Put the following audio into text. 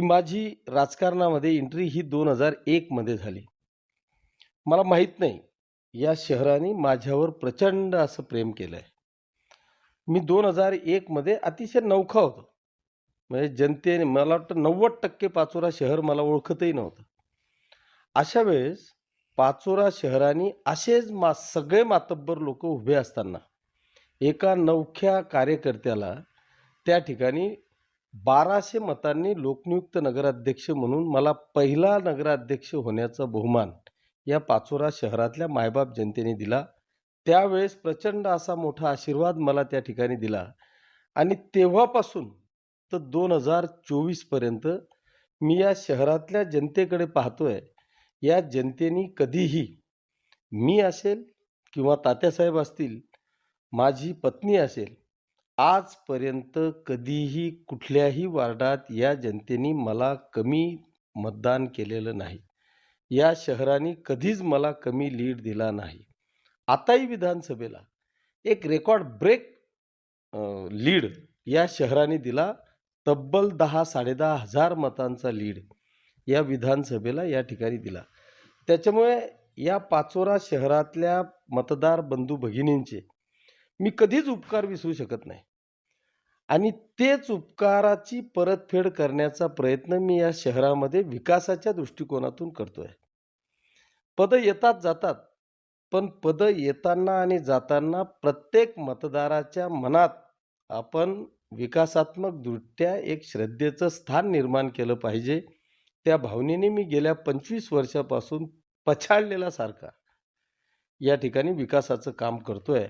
माझी राजकारणामध्ये एंट्री ही 2001 मध्ये झाली. मला माहीत नाही, या शहराने माझ्यावर प्रचंड असं प्रेम केलंय. मी 2001 मध्ये अतिशय नवखा होतो. म्हणजे जनतेने मला वाटतं 90% पाचोरा शहर मला ओळखतही नव्हतं. अशा वेळेस पाचोरा शहराने असेच सगळे मातब्बर लोकं उभे असताना, एका नवख्या कार्यकर्त्याला त्या ठिकाणी 1200 मतांनी लोकनियुक्त नगराध्यक्ष म्हणून मला पहिला नगराध्यक्ष होण्याचा बहुमान या पाचोरा शहरातल्या मायबाप जनतेने दिला. त्यावेळेस प्रचंड असा मोठा आशीर्वाद मला त्या ठिकाणी दिला आणि तेव्हापासून तर 2024 पर्यंत मी या शहरातल्या जनतेकडे पाहतोय. या जनतेने कधीही मी असेल किंवा तात्यासाहेब असतील, माझी पत्नी असेल, आजपर्यंत कधीही कुठल्याही वार्डात या जनतेने मला कमी मतदान केलेलं नाही. या शहराने कधीच मला कमी लीड दिला नाही. आताही विधानसभेला एक रेकॉर्ड ब्रेक लीड या शहराने दिला. तब्बल 10-10.5 हजार मतांचा लीड या विधानसभेला या ठिकाणी दिला. त्याच्यामुळे या पाचोरा शहरातल्या मतदार बंधू भगिनींचे मी कधीच उपकार विसरू शकत नाही. आणि तेच उपकाराची परतफेड करण्याचा प्रयत्न मी या शहरामध्ये विकासाच्या दृष्टिकोनातून करतोय. पदं येतात जातात, पण पदं येताना आणि जाताना प्रत्येक मतदाराच्या मनात आपण विकासात्मकदृष्ट्या एक श्रद्धेचं स्थान निर्माण केलं पाहिजे. त्या भावनेने मी गेल्या 25 वर्षापासून पछाडलेला सारखा या ठिकाणी विकासाचं काम करतोय.